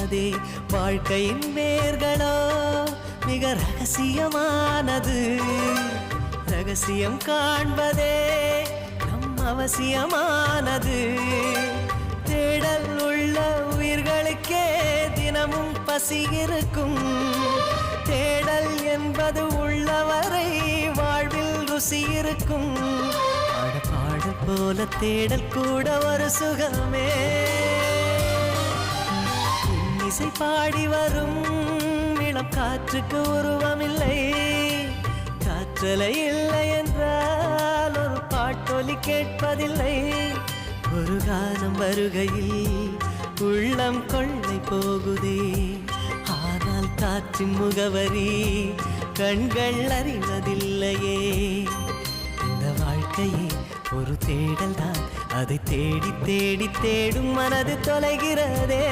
உள்ளதே. வாழ்க்கையின் வேர்களோ மிக ரகசியமானது. ரகசியம் காண்பதே நம் அவசியமானது. தேடல் உள்ள உயிர்களுக்கே தினமும் பசி இருக்கும். தேடல் என்பது உள்ளவரை வாழ்வில் ருசி இருக்கும். பாடல் போல தேடல் கூட ஒரு சுகமே. இசை பாடி வரும் இளம் காற்றுக்கு உருவமில்லை. காற்றலை இல்லை என்றால் ஒரு பாட்டொலி கேட்பதில்லை. ஒரு காலம் வருகையில் உள்ளம் கொள்ளை போகுதே. ஆனால் காற்றின் முகவரி கண்கள் அறிவதில்லையே. இந்த வாழ்க்கையே ஒரு தேடல் தான். அதை தேடி தேடி தேடும் மனது தொலைகிறதே.